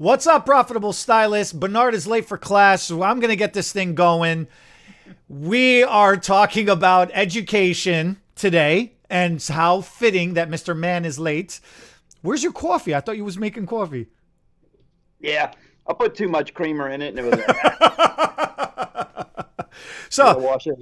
What's up, profitable stylist? Bernard is late for class, so I'm going to get this thing going. We are talking about education today, and how fitting that Mr. Man is late. Where's your coffee? I thought you was making coffee. Yeah, I put too much creamer in it, and it was I gotta So, wash it.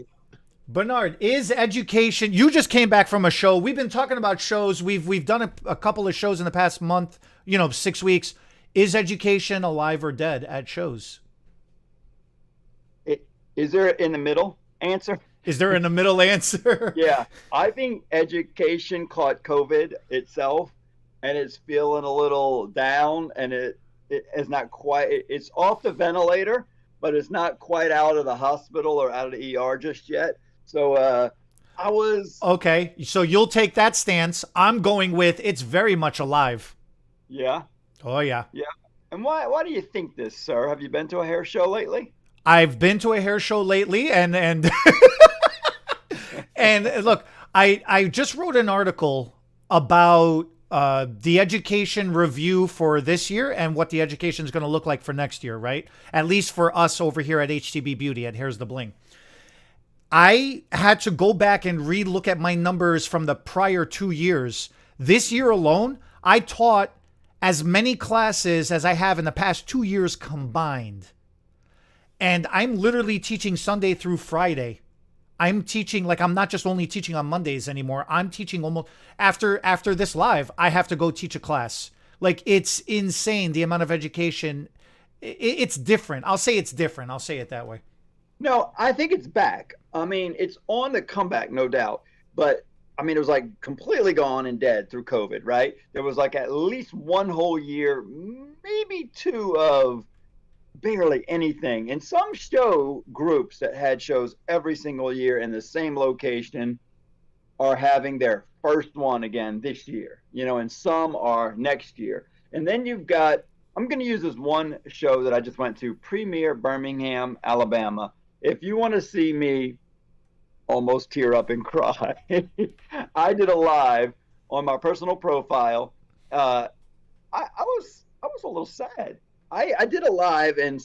Bernard, is education? You just came back from a show. We've been talking about shows. We've done a couple of shows in the past month. 6 weeks. Is education alive or dead at shows? Is there in the middle answer? Is there in the middle answer? Yeah, I think education caught COVID itself, and it's feeling a little down, and it is not quite. It's off the ventilator, but it's not quite out of the hospital or out of the ER just yet. So I was, Okay, so you'll take that stance. I'm going with it's very much alive. yeah, Oh yeah. yeah. And why do you think this, sir? Have you been to a hair show lately? I've been to a hair show lately, and and look, I just wrote an article about the education review for this year and what the education is going to look like for next year, right? At least for us over here at HTB Beauty at Here's the Bling. I had to go back and re-look at my numbers from the prior 2 years. This year alone, I taught as many classes as I have in the past 2 years combined. And I'm literally teaching Sunday through Friday. I'm teaching, like, I'm not just only teaching on Mondays anymore. I'm teaching almost after this live, I have to go teach a class. Like, it's insane the amount of education. It's different. I'll say it's different. I'll say it that way. No, I think it's back. I mean, it's on the comeback, no doubt. But I mean, it was like completely gone and dead through COVID, right? There was like at least one whole year, maybe two of barely anything. And some show groups that had shows every single year in the same location are having their first one again this year, and some are next year. And then you've got, I'm going to use this one show that I just went to, Premier Birmingham, Alabama. If you want to see me almost tear up and cry, I did a live on my personal profile. I was a little sad. I did a live and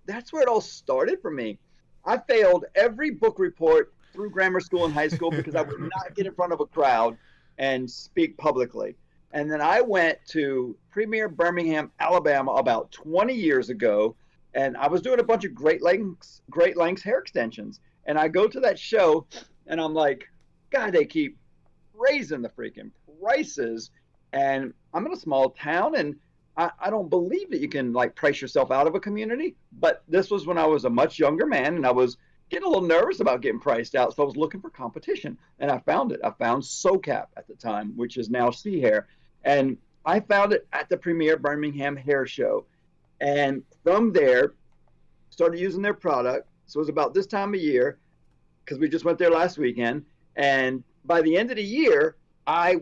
that's where it all started for me. I failed every book report through grammar school and high school because I would not get in front of a crowd and speak publicly. And then I went to Premier Birmingham, Alabama about 20 years ago, and I was doing a bunch of Great Lengths hair extensions. And I go to that show and I'm like, God, they keep raising the freaking prices. And I'm in a small town, and I don't believe that you can like price yourself out of a community. But this was when I was a much younger man, and I was getting a little nervous about getting priced out. So I was looking for competition, and I found it. I found SoCap at the time, which is now C Hair. And I found it at the Premier Birmingham Hair Show. And from there, started using their product. So it was about this time of year, because we just went there last weekend. And by the end of the year, I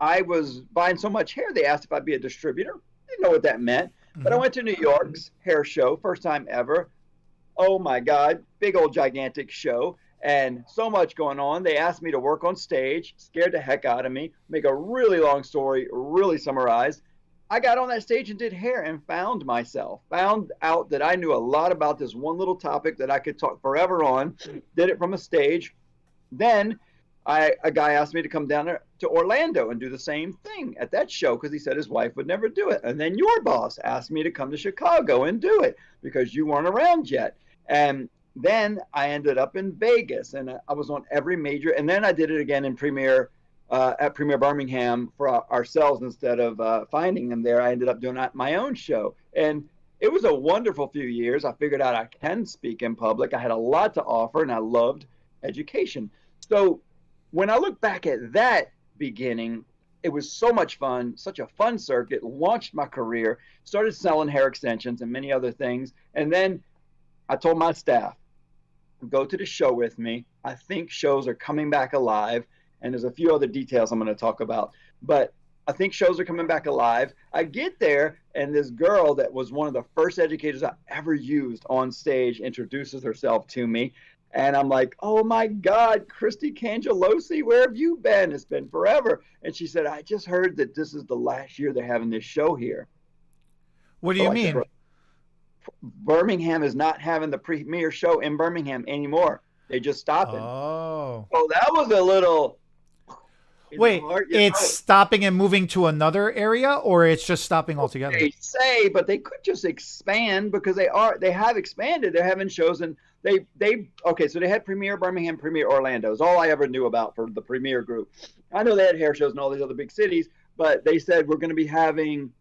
was buying so much hair, they asked if I'd be a distributor. Didn't know what that meant. But I Mhm. went to New York's hair show, first time ever. Oh my God, big old gigantic show. And so much going on. They asked me to work on stage, scared the heck out of me. Make a really long story, really summarized. I got on that stage and did hair and found myself, found out that I knew a lot about this one little topic that I could talk forever on. Did it from a stage. Then a guy asked me to come down there to Orlando and do the same thing at that show because he said his wife would never do it. And then your boss asked me to come to Chicago and do it because you weren't around yet. And then I ended up in Vegas, and I was on every major. And then I did it again in Premier at Premier Birmingham for ourselves instead of finding them there. I ended up doing my own show, and it was a wonderful few years. I figured out I can speak in public. I had a lot to offer, and I loved education. So when I look back at that beginning, it was so much fun, such a fun circuit, launched my career, started selling hair extensions and many other things. And then I told my staff, go to the show with me. I think shows are coming back alive. And there's a few other details I'm going to talk about. But I think shows are coming back alive. I get there, and this girl that was one of the first educators I ever used on stage introduces herself to me. And I'm like, oh my God, Christy Cangelosi, where have you been? It's been forever. And she said, I just heard that this is the last year they're having this show here. What do for you like the mean? Birmingham is not having the premiere show in Birmingham anymore. They just stopping. Oh. Oh, that was a little in the Wait, heart, you it's know. stopping and moving to another area, or it's just stopping altogether? They say, but they could just expand because they have expanded. They're having shows and they okay. So they had Premiere Birmingham, Premiere Orlando. Is all I ever knew about for the Premiere group. I know they had hair shows in all these other big cities, but they said we're going to be having.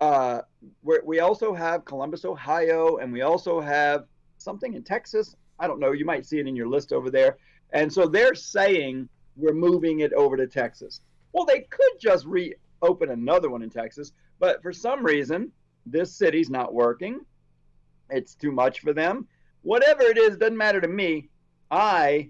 Uh, we also have Columbus, Ohio, and we also have something in Texas. I don't know. You might see it in your list over there. And so they're saying we're moving it over to Texas. Well, they could just reopen another one in Texas, but for some reason, this city's not working. It's too much for them. Whatever it is, doesn't matter to me. I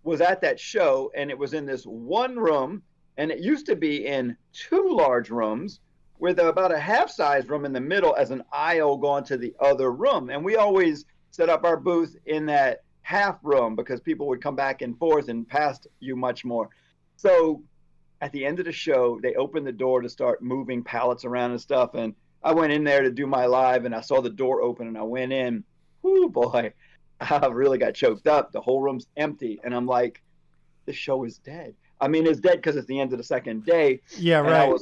was at that show and it was in this one room, and it used to be in two large rooms with about a half size room in the middle as an aisle going to the other room. And we always set up our booth in that half room because people would come back and forth and past you much more. So at the end of the show, they opened the door to start moving pallets around and stuff. And I went in there to do my live and I saw the door open and I went in. Whoo, boy, I really got choked up. The whole room's empty. And I'm like, this show is dead. I mean, it's dead because it's the end of the second day. Yeah, And right.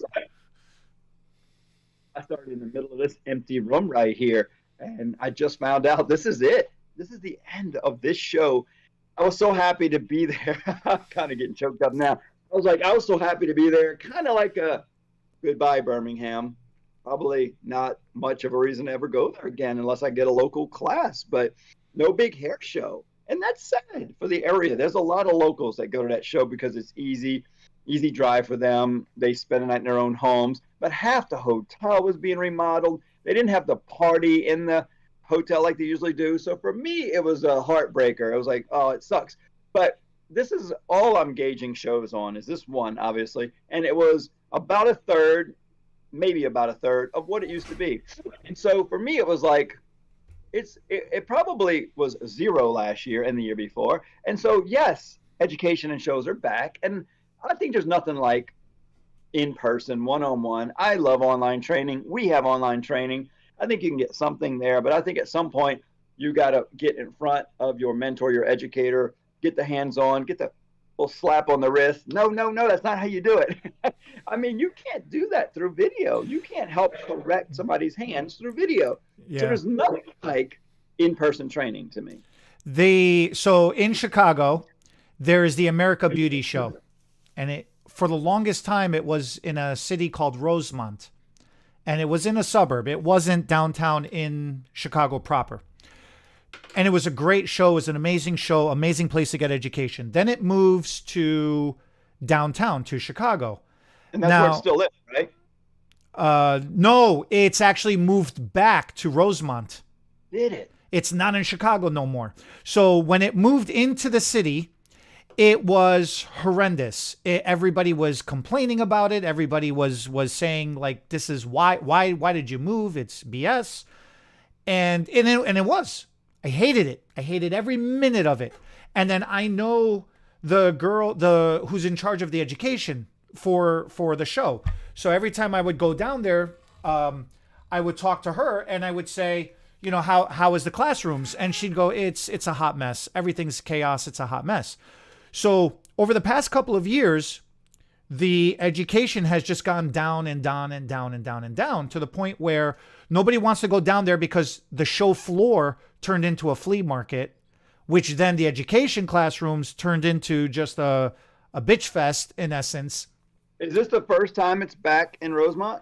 I started in the middle of this empty room right here. And I just found out this is it. This is the end of this show. I was so happy to be there. I'm kind of getting choked up now. I was so happy to be there. Kind of like a goodbye, Birmingham. Probably not much of a reason to ever go there again unless I get a local class, but no big hair show. And that's sad for the area. There's a lot of locals that go to that show because it's easy drive for them. They spend the night in their own homes, but half the hotel was being remodeled. They didn't have the party in the hotel like they usually do. So for me, it was a heartbreaker. It was like, oh, it sucks. But this is all I'm gauging shows on is this one, obviously. And it was about a third, maybe about a third of what it used to be. And so for me, it was like, it probably was zero last year and the year before. And so, yes, education and shows are back. And I think there's nothing like in person, one on one. I love online training. We have online training. I think you can get something there, but I think at some point you got to get in front of your mentor, your educator, get the hands on, get the little slap on the wrist. No, no, no, that's not how you do it. I mean, you can't do that through video. You can't help correct somebody's hands through video. So Yeah. there's nothing like in person training to me. So in Chicago, there is the America Beauty Show, and it for the longest time it was in a city called Rosemont, and it was in a suburb. It wasn't downtown in Chicago proper. And it was a great show. It was an amazing show, amazing place to get education. Then it moves to downtown to Chicago. And that's where Now, it still is, right? no, it's actually moved back to Rosemont. Did it? It's not in Chicago no more. So when it moved into the city, it was horrendous. Everybody was complaining about it. Everybody was saying like, "This is why did you move? It's BS." And it was. I hated it. I hated every minute of it. And then I know the girl, who's in charge of the education for the show. So every time I would go down there, I would talk to her and I would say, how is the classrooms? And she'd go, it's a hot mess. Everything's chaos. It's a hot mess. So over the past couple of years, the education has just gone down and down and down and down and down to the point where nobody wants to go down there because the show floor turned into a flea market, which then the education classrooms turned into just a bitch fest in essence. Is this the first time it's back in Rosemont?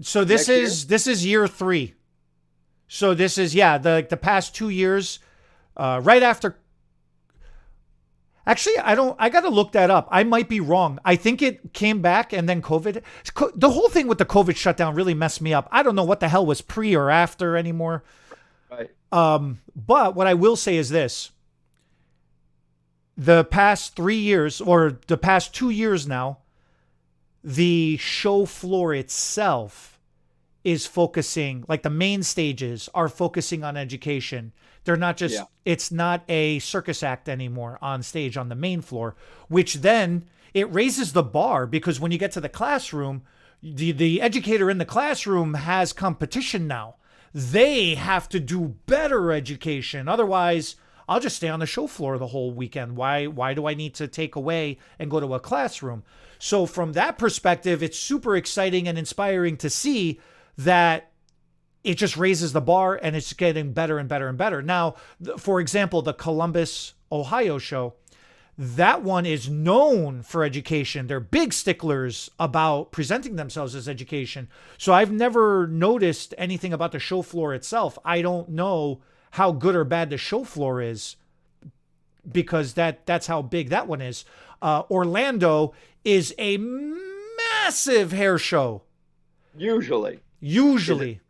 So this is year 3. So this is the past 2 years, right after. Actually, I got to look that up. I might be wrong. I think it came back and then COVID. The whole thing with the COVID shutdown really messed me up. I don't know what the hell was pre or after anymore. Right. But what I will say is this. The past 3 years or the past 2 years now, the show floor itself is focusing, like the main stages are focusing on education. They're not just, It's not a circus act anymore on stage on the main floor, which then it raises the bar because when you get to the classroom, The educator in the classroom has competition now. They have to do better education. Otherwise, I'll just stay on the show floor the whole weekend. Why do I need to take away and go to a classroom? So from that perspective, it's super exciting and inspiring to see that it just raises the bar and it's getting better and better and better. Now, for example, the Columbus, Ohio show, that one is known for education. They're big sticklers about presenting themselves as education. So I've never noticed anything about the show floor itself. I don't know how good or bad the show floor is because that's how big that one is. Orlando is a massive hair show. Usually. Usually.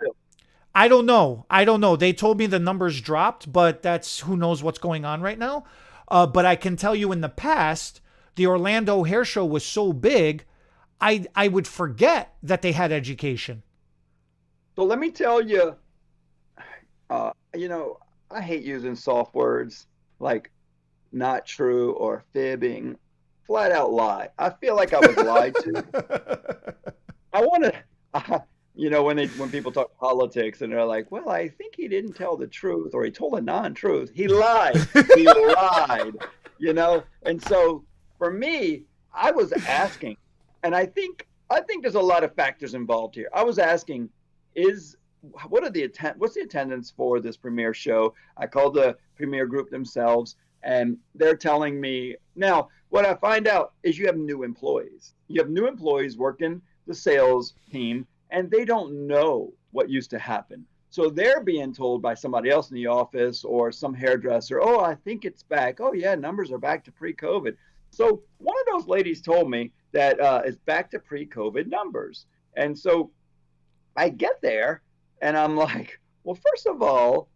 I don't know. They told me the numbers dropped, but that's who knows what's going on right now. But I can tell you in the past, the Orlando Hair Show was so big, I would forget that they had education. So let me tell you, I hate using soft words like not true or fibbing, flat out lie. I feel like I was lied to. I want to, when people talk politics and they're like, well, I think he didn't tell the truth or he told a non-truth. He lied. He lied, And so for me, I was asking, and I think there's a lot of factors involved here. I was asking, what's the attendance for this premiere show? I called the premiere group themselves, and they're telling me now. What I find out is you have new employees. You have new employees working the sales team, and they don't know what used to happen. So they're being told by somebody else in the office or some hairdresser, oh, I think it's back. Oh, yeah, numbers are back to pre-COVID. So one of those ladies told me that it's back to pre-COVID numbers. And so I get there and I'm like, well, first of all,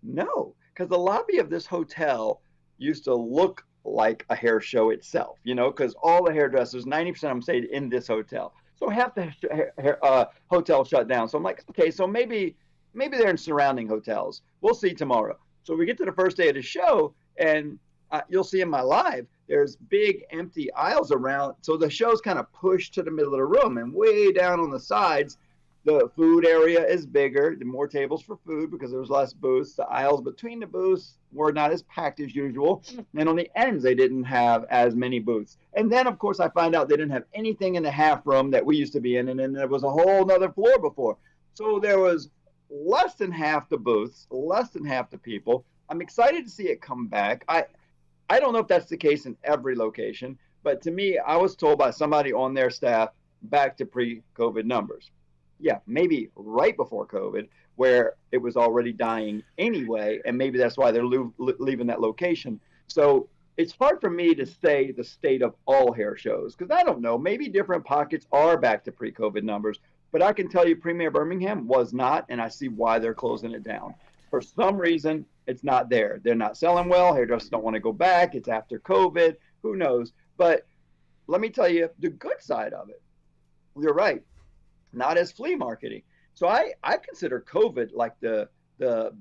no, because the lobby of this hotel used to look like a hair show itself, because all the hairdressers, 90% of them stayed in this hotel. So half the hotel shut down. So I'm like, okay, so maybe they're in surrounding hotels. We'll see tomorrow. So we get to the first day of the show, and you'll see in my live, there's big empty aisles around. So the show's kind of pushed to the middle of the room, and way down on the sides, the food area is bigger, the more tables for food because there was less booths. The aisles between the booths were not as packed as usual. And on the ends, they didn't have as many booths. And then, of course, I find out they didn't have anything in the half room that we used to be in. And then there was a whole other floor before. So there was less than half the booths, less than half the people. I'm excited to see it come back. I don't know if that's the case in every location, but to me, I was told by somebody on their staff back to pre-COVID numbers. Yeah, maybe right before COVID, where it was already dying anyway, and maybe that's why they're leaving that location. So it's hard for me to say the state of all hair shows, because I don't know, maybe different pockets are back to pre-COVID numbers, but I can tell you Premier Birmingham was not, and I see why they're closing it down. For some reason, it's not there. They're not selling well. Hairdressers don't want to go back. It's after COVID. Who knows? But let me tell you the good side of it. You're right. Not as flea marketing. So I consider COVID like the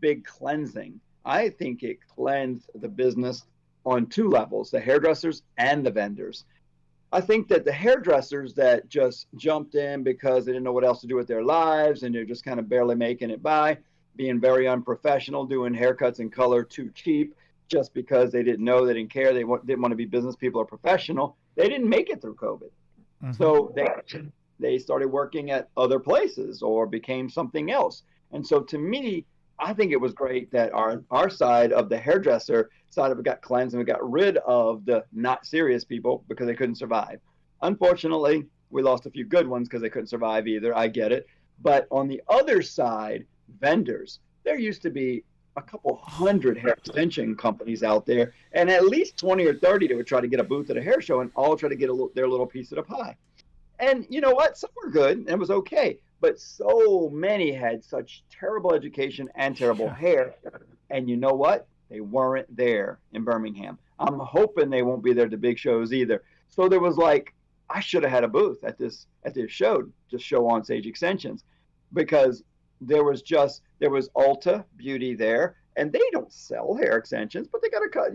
big cleansing. I think it cleansed the business on two levels, the hairdressers and the vendors. I think that the hairdressers that just jumped in because they didn't know what else to do with their lives and they're just kind of barely making it by, being very unprofessional, doing haircuts and color too cheap just because they didn't know, they didn't care, they didn't want to be business people or professional, they didn't make it through COVID. Mm-hmm. So they started working at other places or became something else. And so to me, I think it was great that our side of the hairdresser side of it got cleansed and we got rid of the not serious people because they couldn't survive. Unfortunately, we lost a few good ones because they couldn't survive either. I get it. But on the other side, vendors, there used to be a couple hundred hair extension companies out there, and at least 20 or 30 that would try to get a booth at a hair show and all try to get their little piece of the pie. And you know what? Some were good and it was okay. But so many had such terrible education and terrible hair. And you know what? They weren't there in Birmingham. I'm hoping they won't be there at the big shows either. So there was like, I should have had a booth at this show, just show on stage extensions, because there was Ulta Beauty there, and they don't sell hair extensions, but they got to cut,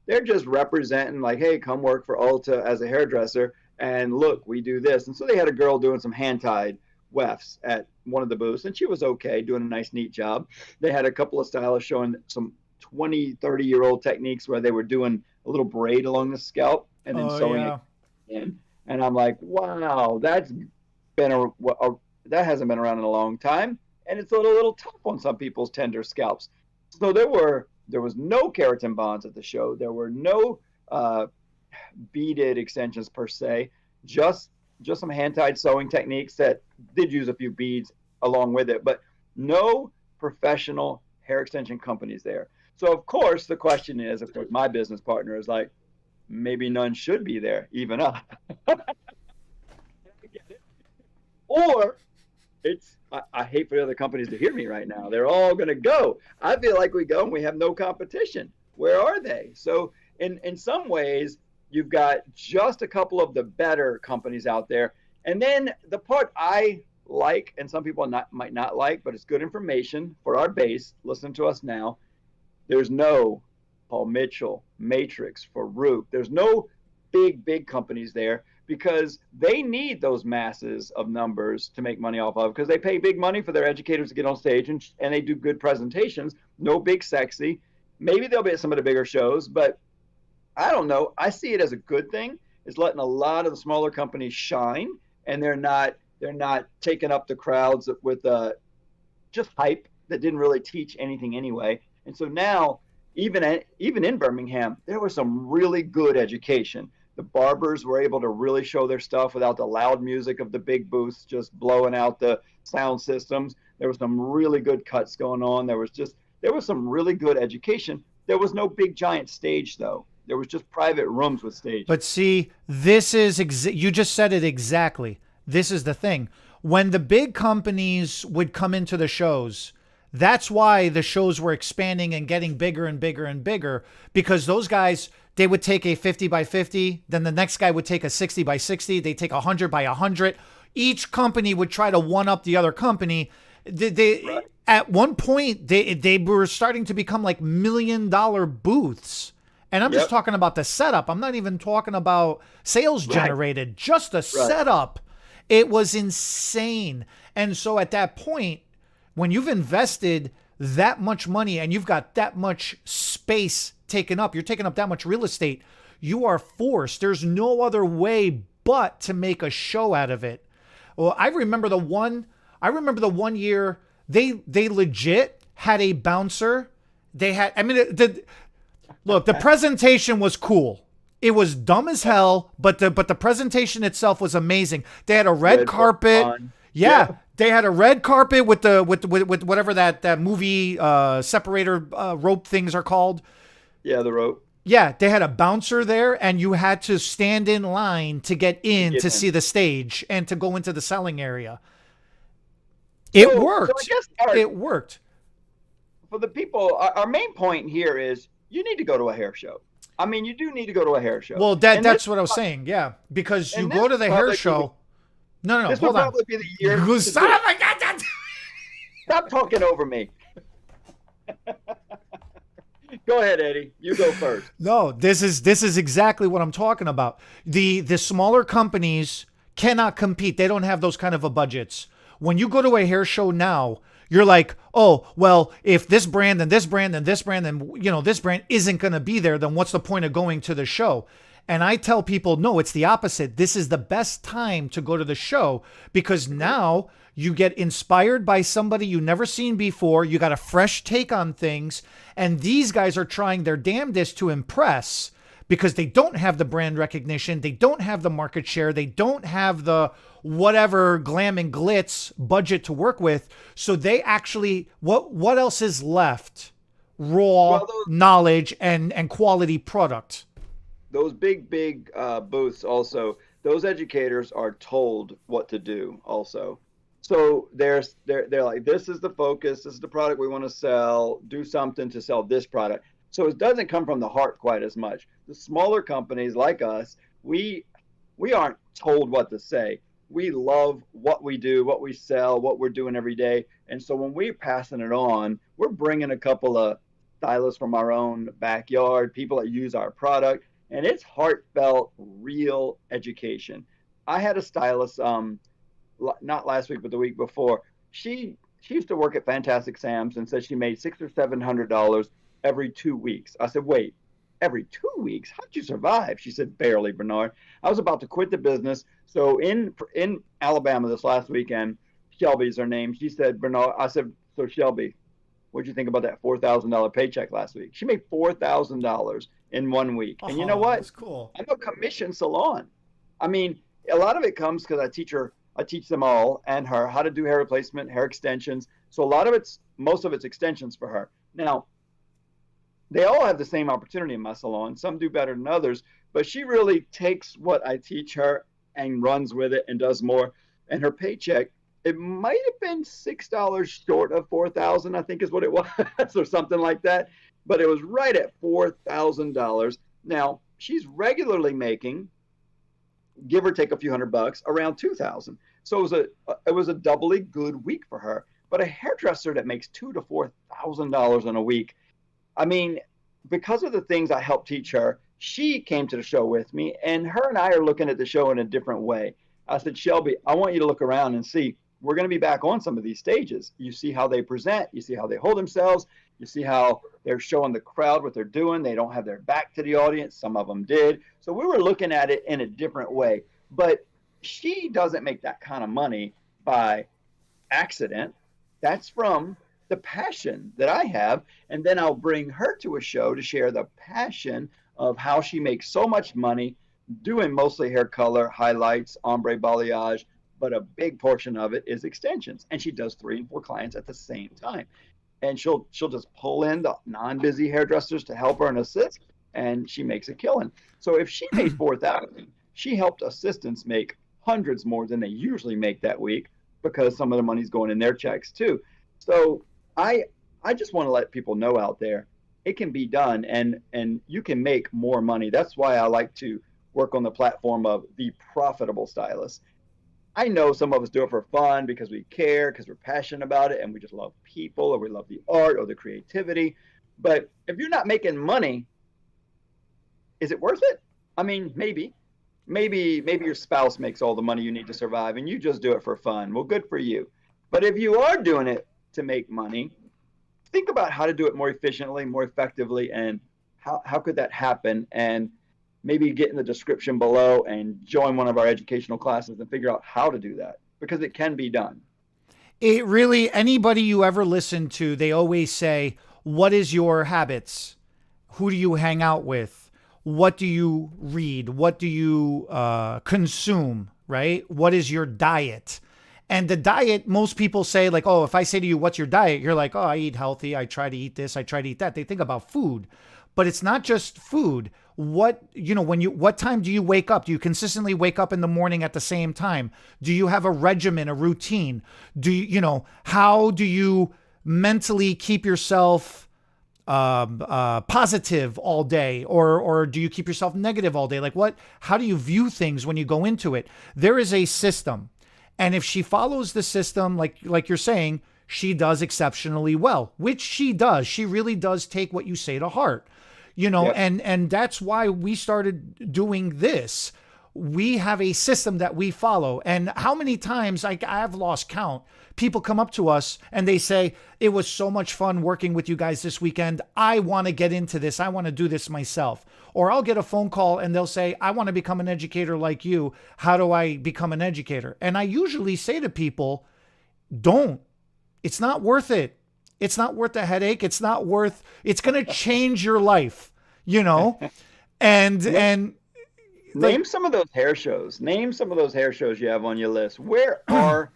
they're just representing like, hey, come work for Ulta as a hairdresser. and look, we do this. And so they had a girl doing some hand tied wefts at one of the booths, and she was okay, doing a nice, neat job. They had a couple of stylists showing some 20, 30-year-old techniques where they were doing a little braid along the scalp and then Oh sewing it yeah. in. And I'm like, wow, been that hasn't been around in a long time, and it's a little tough on some people's tender scalps. So there was no keratin bonds at the show. There were no beaded extensions per se, just just some hand tied sewing techniques that did use a few beads along with it, but no professional hair extension companies there. So of course the question is, of course, my business partner is like, maybe none should be there, even up. Or I hate for the other companies to hear me right now. They're all going to go. I feel like we go and we have no competition. Where are they? So in some ways, you've got just a couple of the better companies out there. And then the part I like, and some people might not like, but it's good information for our base. Listen to us now. There's no Paul Mitchell, Matrix, Farouk. There's no big companies there because they need those masses of numbers to make money off of, because they pay big money for their educators to get on stage, and they do good presentations. No big sexy. Maybe they'll be at some of the bigger shows, but I don't know. I see it as a good thing. It's letting a lot of the smaller companies shine, and they're not taking up the crowds with just hype that didn't really teach anything anyway. And so now, even in Birmingham, there was some really good education. The barbers were able to really show their stuff without the loud music of the big booths just blowing out the sound systems. There was some really good cuts going on. There was some really good education. There was no big giant stage though. There was just private rooms with stage. But see, this is you just said it exactly. This is the thing. When the big companies would come into the shows, that's why the shows were expanding and getting bigger and bigger and bigger, because those guys, they would take a 50 by 50, then the next guy would take a 60 by 60, they take a 100 by 100. Each company would try to one up the other company. Right. At one point, they were starting to become like $1 million booths. And I'm just Yep. talking about the setup. I'm not even talking about sales Right. generated, just the setup. It was insane. And so at that point, when you've invested that much money and you've got that much space taken up, you're taking up that much real estate, you are forced. There's no other way but to make a show out of it. Well, I remember the one year they legit had a bouncer. They had, I mean, look, the presentation was cool. It was dumb as hell, but the presentation itself was amazing. They had a red carpet. Yeah, they had a red carpet with with whatever that movie separator rope things are called. Yeah, the rope. Yeah, they had a bouncer there, and you had to stand in line to get in to see the stage and to go into the selling area. It worked. So I guess It worked. for the people, our main point here is you need to go to a hair show. I mean, you do need to go to a hair show. Well, And that's this- what I was saying. Yeah, because you and go this to the would hair probably show. No, This hold would on. probably be the year. You to son do it. of a god! Stop talking over me. Go ahead, Eddie. You go first. No, this is exactly what I'm talking about. The smaller companies cannot compete. They don't have those kind of a budgets. When you go to a hair show now, you're like, oh, well, if this brand and this brand and this brand and this brand isn't going to be there, then what's the point of going to the show? And I tell people, no, it's the opposite. This is the best time to go to the show, because now you get inspired by somebody you never seen before. You got a fresh take on things. And these guys are trying their damnedest to impress, because they don't have the brand recognition. They don't have the market share. They don't have the whatever glam and glitz budget to work with. So they actually, what else is left? Raw Well, knowledge and quality product. those big booths also, those educators are told what to do also. So they're like, this is the focus, this is the product we want to sell, do something to sell this product. So it doesn't come from the heart quite as much. The smaller companies like us, we aren't told what to say. We love what we do, what we sell, what we're doing every day. And so when we're passing it on, we're bringing a couple of stylists from our own backyard, people that use our product, and it's heartfelt, real education. I had a stylist, not last week, but the week before. She used to work at Fantastic Sam's and said she made $600 or $700 every 2 weeks. I said, wait, every 2 weeks? How'd you survive? She said, barely, Bernard. I was about to quit the business. So in Alabama this last weekend, Shelby's her name. She said, Bernard, I said, so Shelby, what'd you think about that $4,000 paycheck last week? She made $4,000 in 1 week. And you know Oh, what? that's cool. I'm a commission salon. I mean, a lot of it comes because I teach them all and her how to do hair replacement, hair extensions. So most of it's extensions for her. Now, they all have the same opportunity in my salon. Some do better than others, but she really takes what I teach her and runs with it and does more. And her paycheck, it might have been $6 short of 4,000, I think is what it was, or something like that. But it was right at $4,000. Now she's regularly making, give or take a few $100, around 2,000. So it was a doubly good week for her. But a hairdresser that makes $2,000 to $4,000 in a week, I mean, because of the things I helped teach her, she came to the show with me, and her and I are looking at the show in a different way. I said, Shelby, I want you to look around and see. We're going to be back on some of these stages. You see how they present, you see how they hold themselves, you see how they're showing the crowd what they're doing. They don't have their back to the audience. Some of them did. So we were looking at it in a different way. But she doesn't make that kind of money by accident. That's from the passion that I have. And then I'll bring her to a show to share the passion of how she makes so much money doing mostly hair color, highlights, ombre balayage, but a big portion of it is extensions. And she does 3 and 4 clients at the same time. And she'll just pull in the non-busy hairdressers to help her and assist, and she makes a killing. So if she made 4,000, she helped assistants make hundreds more than they usually make that week because some of the money's going in their checks too. So I just want to let people know out there it can be done, and you can make more money. That's why I like to work on the platform of the profitable stylist. I know some of us do it for fun because we care, because we're passionate about it, and we just love people, or we love the art or the creativity. But if you're not making money, is it worth it? I mean, maybe your spouse makes all the money you need to survive and you just do it for fun. Well, good for you. But if you are doing it to make money, think about how to do it more efficiently, more effectively, and how could that happen? And maybe get in the description below and join one of our educational classes and figure out how to do that, because it can be done. It really, anybody you ever listen to, they always say, what is your habits? Who do you hang out with? What do you read? What do you consume? Right? What is your diet? And the diet, most people say, like, oh, if I say to you, what's your diet? You're like, oh, I eat healthy. I try to eat this. I try to eat that. They think about food, but it's not just food. What time do you wake up? Do you consistently wake up in the morning at the same time? Do you have a regimen, a routine? How do you mentally keep yourself positive all day, or do you keep yourself negative all day? How do you view things when you go into it? There is a system. And if she follows the system, like you're saying, she does exceptionally well, which she does. She really does take what you say to heart, Yep. and that's why we started doing this. We have a system that we follow. And how many times, I've lost count, people come up to us and they say, it was so much fun working with you guys this weekend. I want to get into this. I want to do this myself. Or I'll get a phone call and they'll say, I want to become an educator like you. How do I become an educator? And I usually say to people, don't. It's not worth it. It's not worth the headache. It's going to change your life, and, Name, and name some of those hair shows. Name some of those hair shows you have on your list. Where are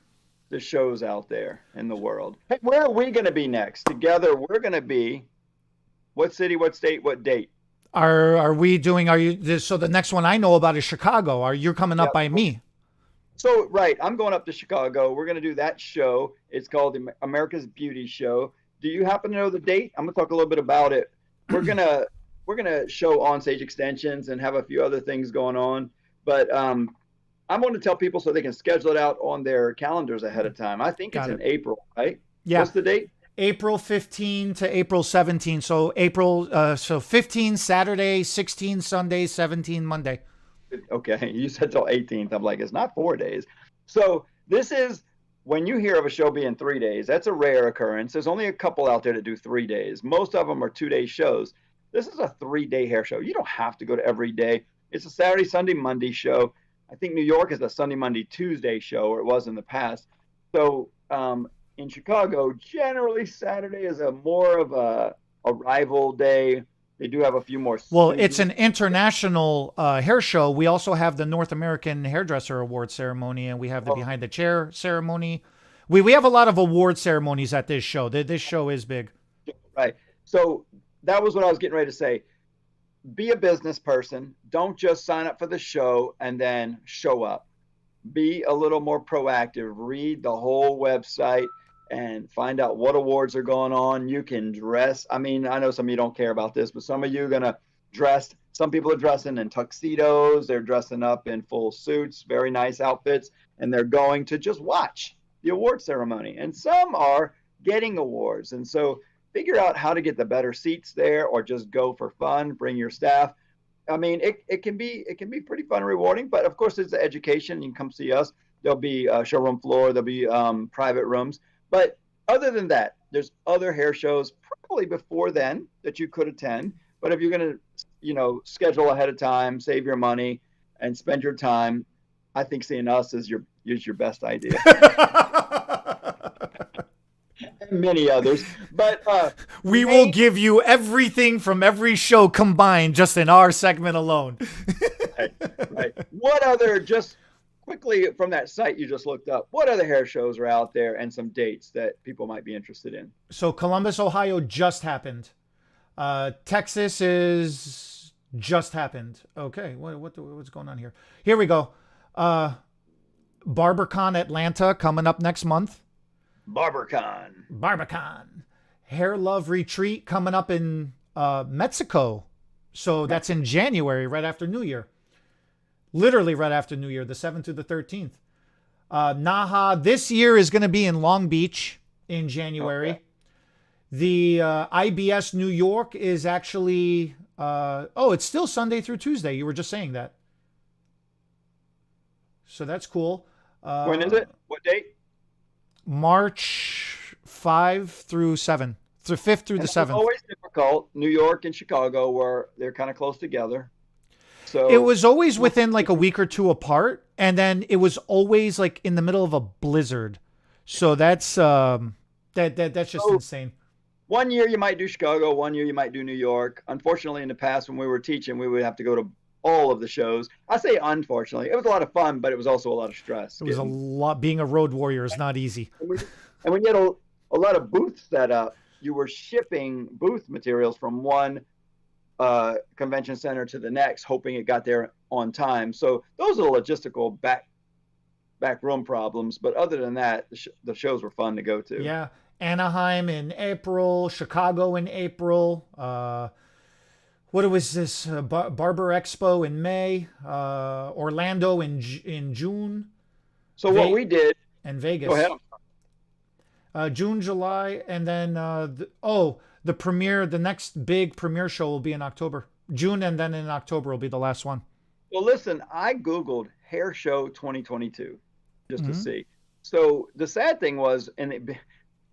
the shows out there in the world? Hey, where are we going to be next? Together, we're going to be what city, what state, what date? so the next one I know about is Chicago. You're coming up Yep. by me? So, right, I'm going up to Chicago. We're going to do that show. It's called the America's Beauty Show. Do you happen to know the date? I'm going to talk a little bit about it. We're gonna show on stage extensions and have a few other things going on. But I'm going to tell people so they can schedule it out on their calendars ahead of time. I think it's Got in it. April, right? Yeah. What's the date? April 15 to April 17. So 15 Saturday, 16 Sunday, 17 Monday. Okay, you said till 18th. I'm like, it's not 4 days. So this is when you hear of a show being 3 days, that's a rare occurrence. There's only a couple out there that do 3 days. Most of them are 2 day shows. This is a 3 day hair show. You don't have to go to every day. It's a Saturday, Sunday, Monday show. I think New York is a Sunday, Monday, Tuesday show, or it was in the past. So in Chicago, generally Saturday is a more of a arrival day. They do have a few more Well, it's an students. international hair show. We also have the North American Hairdresser Award ceremony, and we have the Oh, Behind the Chair ceremony. We have a lot of award ceremonies at this show. This show is big. right. So that was what I was getting ready to say. Be a business person. Don't just sign up for the show and then show up. Be a little more proactive. Read the whole website and find out what awards are going on. You can dress. I mean, I know some of you don't care about this, but some of you are going to dress. Some people are dressing in tuxedos. They're dressing up in full suits, very nice outfits, and they're going to just watch the award ceremony. And some are getting awards. And so figure out how to get the better seats there or just go for fun, bring your staff. I mean, it can be pretty fun and rewarding, but of course, it's the education. You can come see us. There'll be a showroom floor. There'll be private rooms. But other than that, there's other hair shows probably before then that you could attend. But if you're going to, schedule ahead of time, save your money, and spend your time, I think seeing us is your best idea. And many others, but We will main give you everything from every show combined just in our segment alone. right, right. What other just quickly from that site you just looked up? What other hair shows are out there and some dates that people might be interested in? So Columbus, Ohio just happened. Texas is just happened. Okay, what's going on here? Here we go. BarberCon Atlanta coming up next month. BarberCon. BarberCon. Hair Love Retreat coming up in Mexico. So that's in January, right after New Year. Literally right after New Year, the 7th to the 13th. Naha this year is going to be in Long Beach in January. Okay. The IBS New York is actually, it's still Sunday through Tuesday. You were just saying that. So that's cool. When is it? What date? March 5 through 7. The 5th through And the that was 7th. always difficult. New York and Chicago were they're kind of close together. It So was always within like a week or two apart, and then it was always like in the middle of a blizzard. So that's just so insane. one year you might do Chicago, one year you might do New York. Unfortunately, in the past when we were teaching, we would have to go to all of the shows. I say unfortunately. It was a lot of fun, but it was also a lot of stress It was a getting lot. Being a road warrior is not easy. and when you had a lot of booths set up, you were shipping booth materials from one convention center to the next, hoping it got there on time. So those are the logistical back room problems. But other than that, the shows were fun to go to. Yeah, Anaheim in April, Chicago in April. What was this? Barber Expo in May. Orlando in June. So what we did, And go Vegas. ahead. June, July, and then the premiere. The next big premiere show will be in October. June, and then in October will be the last one. Well, listen, I Googled Hair Show 2022 just to Hmm. see. So the sad thing was,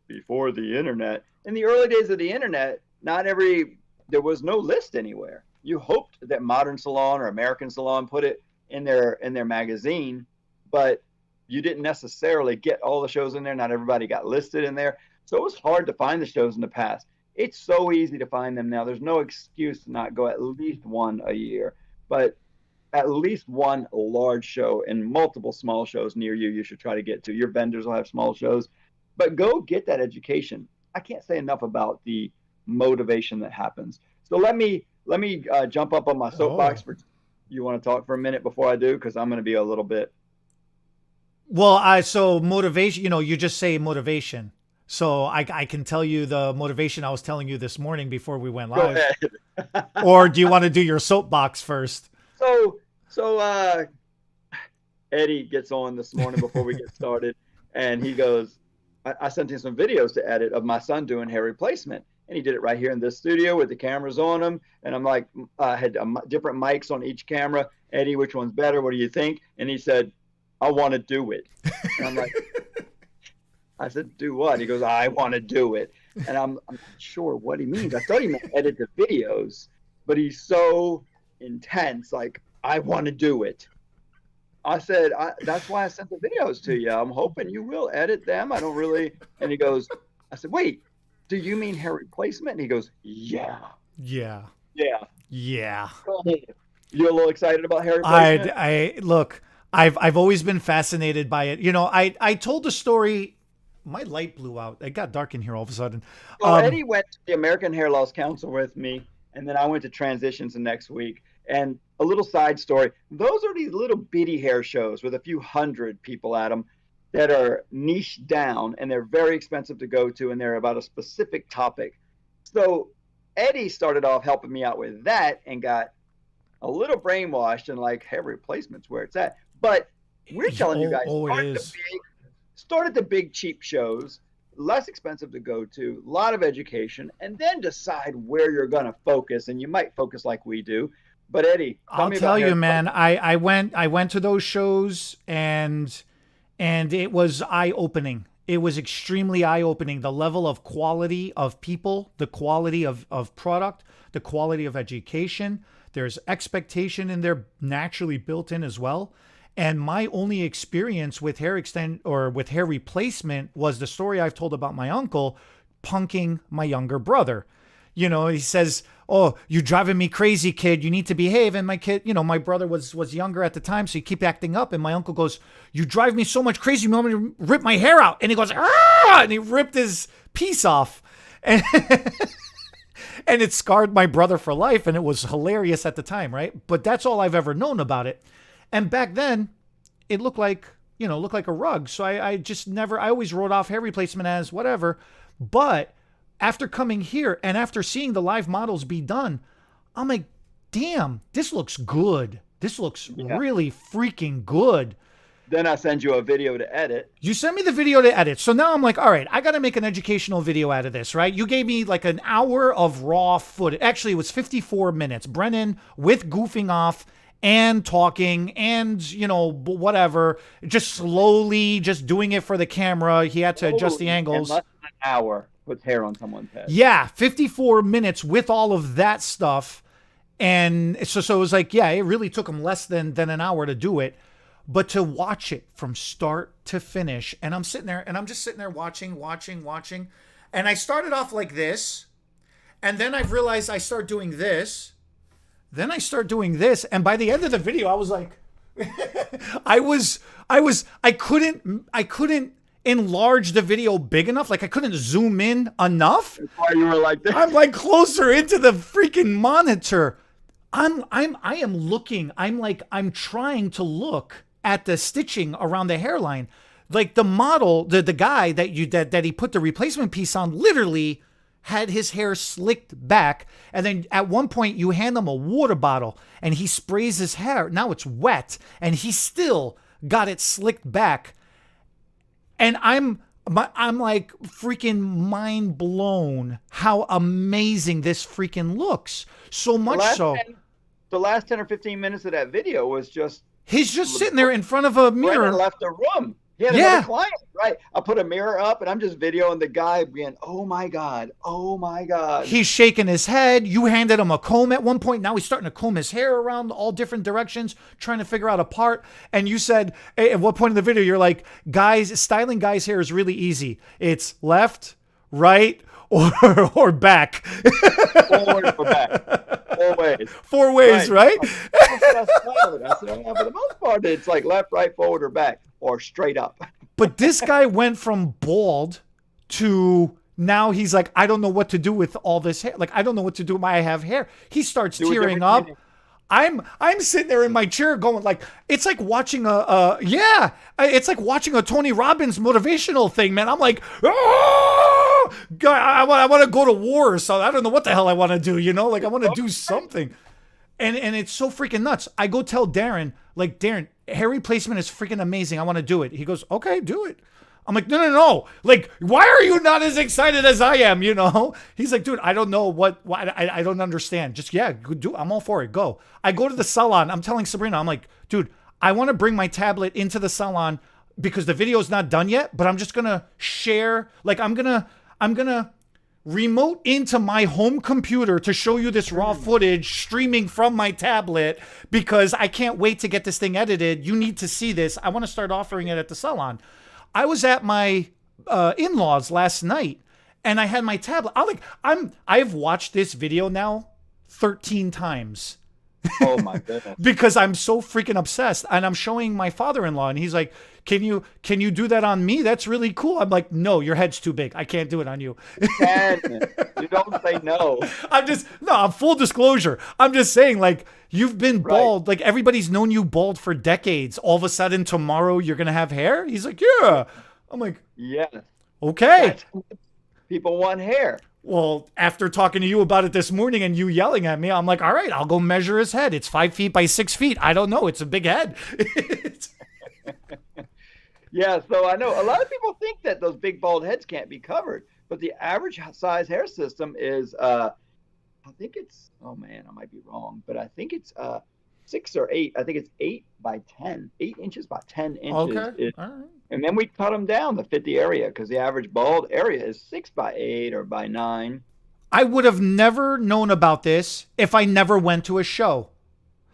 before the internet, in the early days of the internet, there was no list anywhere. You hoped that Modern Salon or American Salon put it in their magazine, but you didn't necessarily get all the shows in there. Not everybody got listed in there. So it was hard to find the shows in the past. It's so easy to find them now. There's no excuse to not go at least one a year, but at least one large show and multiple small shows near you should try to get to. Your vendors will have small shows, but go get that education. I can't say enough about the motivation that happens. So let me jump up on my soapbox Oh. for you want to talk for a minute before I do because I'm going to be a little bit. Well, so motivation. You just say motivation. So I can tell you the motivation I was telling you this morning before we went Go live. ahead. Or do you want to do your soapbox first? So Eddie gets on this morning before we get started, and he goes, I sent him some videos to edit of my son doing hair replacement. And he did it right here in this studio with the cameras on him. And I'm like, I had different mics on each camera. Eddie, which one's better? What do you think? And he said, I want to do it. And I'm like, I said, do what? He goes, I want to do it. And I'm not sure what he means. I thought he meant edit the videos, but he's so intense. Like, I want to do it. I said, that's why I sent the videos to you. I'm hoping you will edit them. I don't really. And he goes, I said, wait, do you mean hair replacement? And he goes, yeah. Yeah. Yeah. Yeah. You're a little excited about hair replacement? I look, I've always been fascinated by it. You know, I told the story. My light blew out. It got dark in here all of a sudden. Well, Eddie went to the American Hair Loss Council with me, and then I went to Transitions the next week. And a little side story, those are these little bitty hair shows with a few hundred people at them that are niched down, and they're very expensive to go to, and they're about a specific topic. So Eddie started off helping me out with that and got a little brainwashed and like hair replacement's where it's at. But we're telling you guys, start at the big cheap shows, less expensive to go to, a lot of education, and then decide where you're going to focus. And you might focus like we do. But Eddie, I'll tell you, man, I went to those shows and it was eye-opening. It was extremely eye-opening. The level of quality of people, the quality of product, the quality of education. There's expectation in there naturally built in as well. And my only experience with hair with hair replacement was the story I've told about my uncle punking my younger brother. You know, he says, "Oh, you're driving me crazy, kid. You need to behave." And my kid, you know, my brother was younger at the time, so he kept acting up. And my uncle goes, "You drive me so much crazy, you want me to rip my hair out?" And he goes, "Ah!" And he ripped his piece off. And and it scarred my brother for life. And it was hilarious at the time, right? But that's all I've ever known about it. And back then, it looked like a rug. So I just never, I always wrote off hair replacement as whatever. But after coming here and after seeing the live models be done, I'm like, damn, this looks good. This looks really freaking good. Then I send you a video to edit. You sent me the video to edit. So now I'm like, all right, I got to make an educational video out of this, right? You gave me like an hour of raw footage. Actually, it was 54 minutes. Brennan with goofing off and talking and, you know, whatever, just slowly just doing it for the camera. He had to adjust the angles. In less than an hour puts hair on someone's head. Yeah, 54 minutes with all of that stuff. And so it was like, yeah, it really took him less than an hour to do it. But to watch it from start to finish, and I'm sitting there, and I'm just sitting there watching. And I started off like this, and then I've realized I start doing this. Then I start doing this, and by the end of the video, I was like, I couldn't enlarge the video big enough. Like I couldn't zoom in enough. That's why you were like this. I'm like closer into the freaking monitor. I'm trying to look at the stitching around the hairline. Like the model, the guy that he put the replacement piece on literally had his hair slicked back. And then at one point you hand him a water bottle and he sprays his hair. Now it's wet and he still got it slicked back. And I'm like freaking mind blown how amazing this freaking looks. So much so. The last 10 or 15 minutes of that video was just... He's just sitting there in front of a mirror. Brennan left the room. He had another client, right? I put a mirror up and I'm just videoing the guy being, oh my God. He's shaking his head. You handed him a comb at one point. Now he's starting to comb his hair around all different directions, trying to figure out a part. And you said, at what point in the video, you're like, guys, styling guys' hair is really easy. It's left, right, or back. Forward or back. 4 ways. 4 ways, right? I said, for the most part, it's like left, right, forward, or back, or straight up. But this guy went from bald to now he's like, I don't know what to do with all this hair. Like, I don't know what to do when I have hair. He starts tearing up. I'm sitting there in my chair going like, it's like watching it's like watching a Tony Robbins motivational thing, man. I'm like, I want to go to war, so I don't know what the hell I want to do, you know? Like I want to do something. And it's so freaking nuts. I go tell Darren, like, Darren, hair replacement is freaking amazing. I want to do it. He goes, okay, do it. I'm like, no. Like, why are you not as excited as I am? You know? He's like, dude, I don't know why. I don't understand. Just, yeah, do. I'm all for it. Go. I go to the salon. I'm telling Sabrina, I'm like, dude, I want to bring my tablet into the salon because the video's not done yet, but I'm just going to share. Like, I'm going to remote into my home computer to show you this raw footage streaming from my tablet because I can't wait to get this thing edited. You need to see this. I want to start offering it at the salon. I was at my in-laws last night and I had my tablet. I've watched this video now 13 times. Oh my goodness. Because I'm so freaking obsessed. And I'm showing my father-in-law and he's like, can you do that on me? That's really cool. I'm like, no, your head's too big. I can't do it on you. You don't say no. I'm full disclosure. I'm just saying, like, you've been bald. Right. Like, everybody's known you bald for decades. All of a sudden tomorrow you're going to have hair? He's like, yeah. I'm like, yeah. Okay. People want hair. Well, after talking to you about it this morning and you yelling at me, I'm like, all right, I'll go measure his head. It's 5 feet by 6 feet. I don't know. It's a big head. Yeah, so I know a lot of people think that those big bald heads can't be covered, but the average size hair system is, I think it's, oh man, I might be wrong, but I think it's 6 or 8. I think it's 8 by 10, 8 inches by 10 inches. Okay. All right. And then we cut them down to fit the area because the average bald area is 6 by 8 or by 9. I would have never known about this if I never went to a show.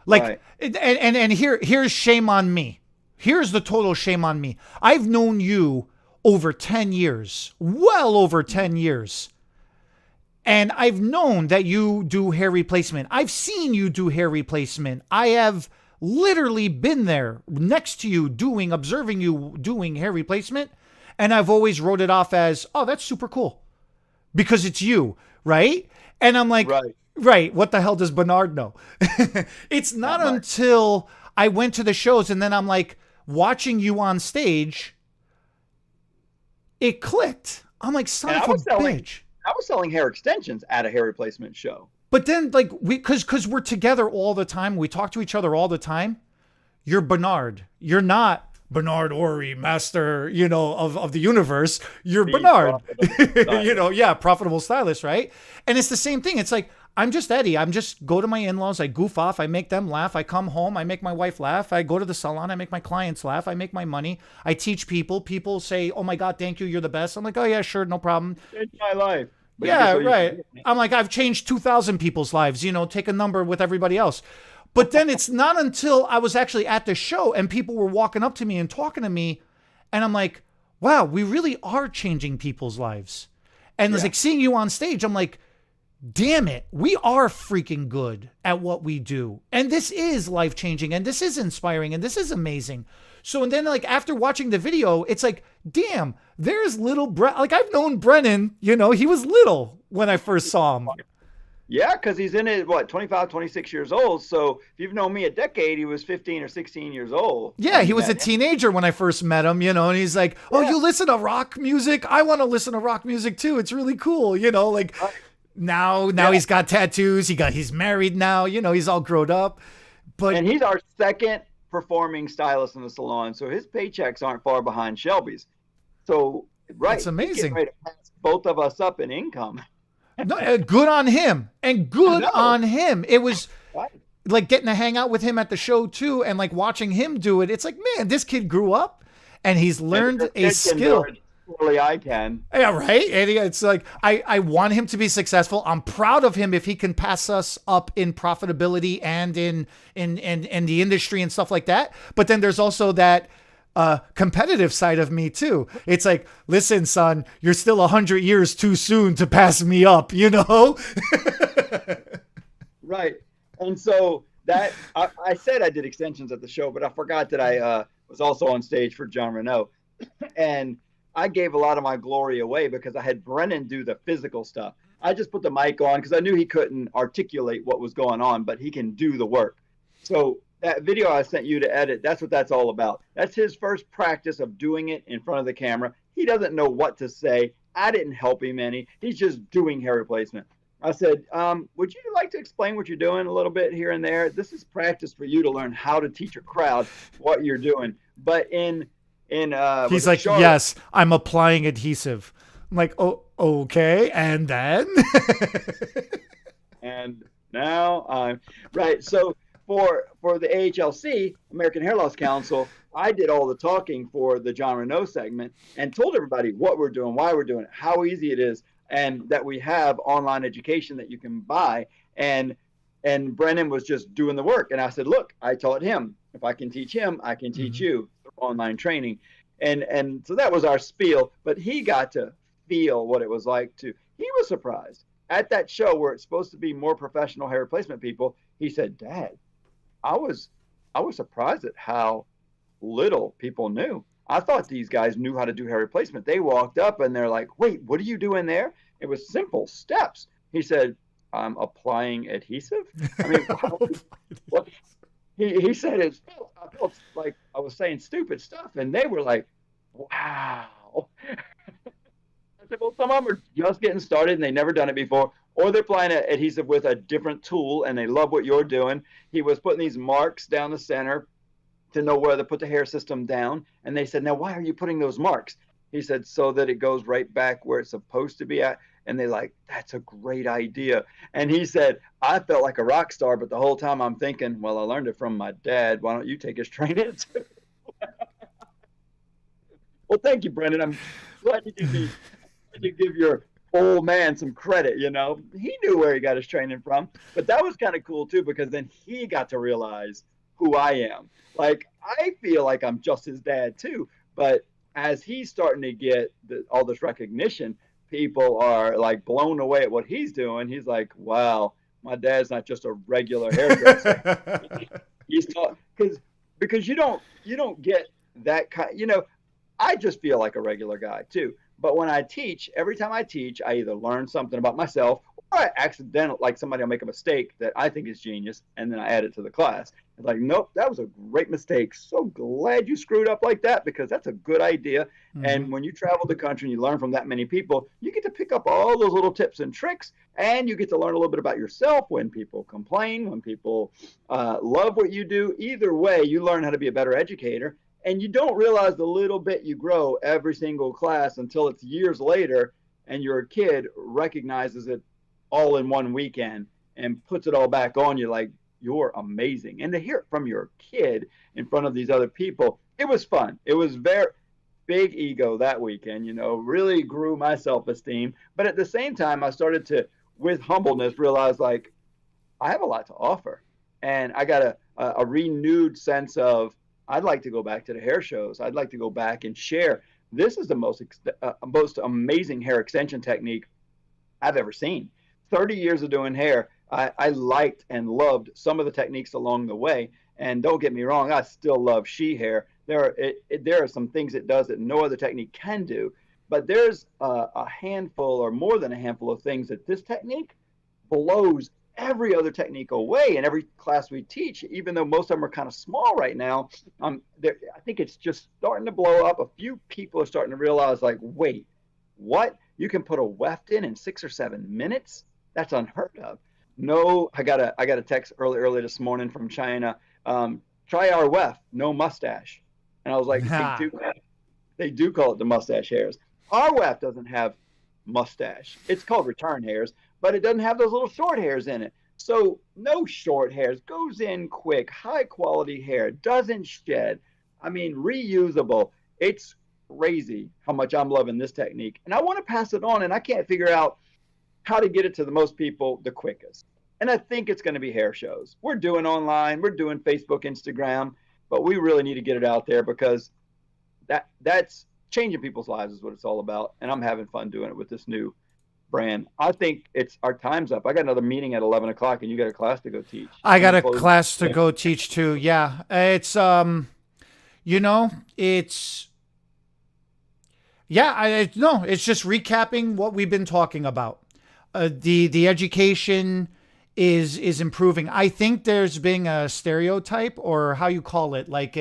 Like, right. and here's shame on me. Here's the total shame on me. I've known you over 10 years, well over 10 years. And I've known that you do hair replacement. I've seen you do hair replacement. I have literally been there next to you observing you doing hair replacement. And I've always wrote it off as, oh, that's super cool because it's you, right? And I'm like, right, what the hell does Bernard know? It's not until I went to the shows and then I'm like, watching you on stage, it clicked. I'm like, son of a bitch. I was selling hair extensions at a hair replacement show. But then, like, because we're together all the time, we talk to each other all the time. You're Bernard. You're not Bernard Ori, master, of the universe. You're Bernard. Profitable stylist, right? And it's the same thing. It's like, I'm just Eddie. I'm just go to my in-laws. I goof off. I make them laugh. I come home. I make my wife laugh. I go to the salon. I make my clients laugh. I make my money. I teach people. People say, oh my God, thank you. You're the best. I'm like, oh yeah, sure. No problem. It's my life. But yeah, right. I'm like, I've changed 2,000 people's lives, take a number with everybody else. But then it's not until I was actually at the show and people were walking up to me and talking to me. And I'm like, wow, we really are changing people's lives. And it's like seeing you on stage, I'm like, damn it, we are freaking good at what we do. And this is life-changing and this is inspiring and this is amazing. So, and then like after watching the video, it's like, damn, there's little like I've known Brennan, he was little when I first saw him. Yeah, because he's in it, 25, 26 years old. So if you've known me a decade, he was 15 or 16 years old. Yeah, he was a teenager when I first met him, and he's like, oh, you listen to rock music? I want to listen to rock music too. It's really cool, like... Now he's got tattoos. He's married now. He's all grown up. And he's our second performing stylist in the salon, so his paychecks aren't far behind Shelby's. So that's amazing. Ready to pass both of us up in income. No, good on him, and good on him. It was like getting to hang out with him at the show too, and like watching him do it. It's like, man, this kid grew up, and he's learned a skill. Surely I can. Yeah, right? And it's like, I want him to be successful. I'm proud of him if he can pass us up in profitability and in the industry and stuff like that. But then there's also that competitive side of me too. It's like, listen, son, you're still 100 years too soon to pass me up, Right. And so that, I said I did extensions at the show, but I forgot that I was also on stage for John Renault. And I gave a lot of my glory away because I had Brennan do the physical stuff. I just put the mic on because I knew he couldn't articulate what was going on, but he can do the work. So that video I sent you to edit, that's what that's all about. That's his first practice of doing it in front of the camera. He doesn't know what to say. I didn't help him any. He's just doing hair replacement. I said, would you like to explain what you're doing a little bit here and there? This is practice for you to learn how to teach a crowd what you're doing. But in in was He's it like, Charlotte? yes, I'm applying adhesive. I'm like, oh, okay. And then? And now I'm right. So for the AHLC, American Hair Loss Council, I did all the talking for the John Renault segment and told everybody what we're doing, why we're doing it, how easy it is, and that we have online education that you can buy. And Brennan was just doing the work. And I said, look, I taught him. If I can teach him, I can teach Mhm. you through online training. And so that was our spiel. But he got to feel what it was like to. He was surprised at that show where it's supposed to be more professional hair replacement people. He said, Dad, I was I was surprised at how little people knew. I thought these guys knew how to do hair replacement. They walked up and they're like, "Wait, what are you doing there?" It was simple steps. He said, "I'm applying adhesive." I mean, what? He said it. I felt like I was saying stupid stuff, and they were like, "Wow." I said, well, some of them are just getting started and they've never done it before, or they're applying adhesive with a different tool and they love what you're doing. He was putting these marks down the center to know where to put the hair system down. And they said, now, why are you putting those marks? He said, so that it goes right back where it's supposed to be at. And they like, that's a great idea. And he said, I felt like a rock star, but the whole time I'm thinking, well, I learned it from my dad. Why don't you take his training too? Well, thank you, Brendan. I'm glad you give your old man some credit. He knew where he got his training from, but that was kind of cool too because then he got to realize who I am. Like I feel like I'm just his dad too, but as he's starting to get all this recognition, people are like blown away at what he's doing. He's like, wow, my dad's not just a regular hairdresser. He's taught because you don't get that kind. I just feel like a regular guy too. But when I teach, every time I teach, I either learn something about myself or I accidentally, like somebody will make a mistake that I think is genius, and then I add it to the class. It's like, nope, that was a great mistake. So glad you screwed up like that because that's a good idea. Mhm. And when you travel the country and you learn from that many people, you get to pick up all those little tips and tricks, and you get to learn a little bit about yourself when people complain, when people love what you do. Either way, you learn how to be a better educator and you don't realize the little bit you grow every single class until it's years later and your kid recognizes it all in one weekend and puts it all back on you like you're amazing. And to hear it from your kid in front of these other people, it was fun. It was very big ego that weekend, really grew my self-esteem. But at the same time, I started to, with humbleness, realize like I have a lot to offer. And I got a renewed sense of I'd like to go back to the hair shows. I'd like to go back and share. This is the most amazing hair extension technique I've ever seen. 30 years of doing hair, I liked and loved some of the techniques along the way. And don't get me wrong, I still love she hair. There are some things it does that no other technique can do. But there's a handful or more than a handful of things that this technique blows every other technique away in every class we teach, even though most of them are kind of small right now. I think it's just starting to blow up. A few people are starting to realize, like, wait, what? You can put a weft in 6 or 7 minutes? That's unheard of. No, I got a text early this morning from China. Try our weft, no mustache. And I was like, they do call it the mustache hairs. Our weft doesn't have mustache. It's called return hairs, but it doesn't have those little short hairs in it. So no short hairs, goes in quick, high quality hair, doesn't shed. I mean, reusable. It's crazy how much I'm loving this technique. And I want to pass it on, and I can't figure out how to get it to the most people the quickest. And I think it's going to be hair shows. We're doing online, we're doing Facebook, Instagram, but we really need to get it out there because that's changing people's lives is what it's all about. And I'm having fun doing it with this new brand. I think it's our time's up. I got another meeting at 11 o'clock and you got a class to go teach. I got Any a closing? class to go teach too. Yeah. You know, it's yeah, no, it's just recapping what we've been talking about. The education is improving. I think there's been a stereotype or how you call it, like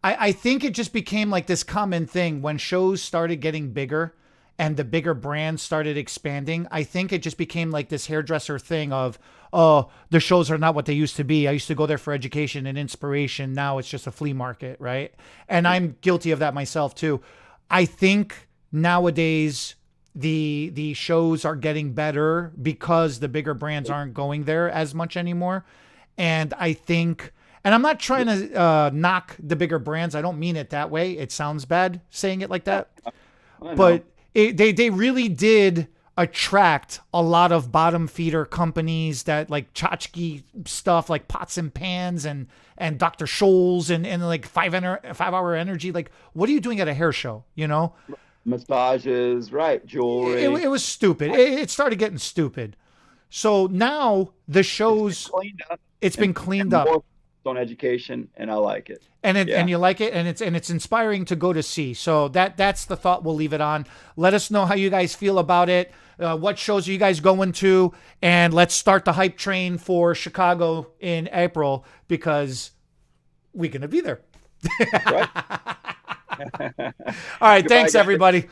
I think it just became like this common thing when shows started getting bigger and the bigger brands started expanding, I think it just became like this hairdresser thing of, oh, the shows are not what they used to be. I used to go there for education and inspiration. Now it's just a flea market, right? And I'm guilty of that myself too. I think nowadays the shows are getting better because the bigger brands aren't going there as much anymore. And I think, and I'm not trying to knock the bigger brands. I don't mean it that way. It sounds bad saying it like that. But they really did attract a lot of bottom feeder companies that like tchotchke stuff like Pots and Pans and Dr. Scholl's and like 5 Hour Energy. Like, what are you doing at a hair show? You know, massages, right? Jewelry. It was stupid. It started getting stupid. So now the shows, it's been cleaned up. On education, and I like it. And you like it, and it's inspiring to go to see. So that's the thought we'll leave it on. Let us know how you guys feel about it. What shows are you guys going to? And let's start the hype train for Chicago in April because we're gonna be there. Right. All right, Goodbye, thanks guys. everybody.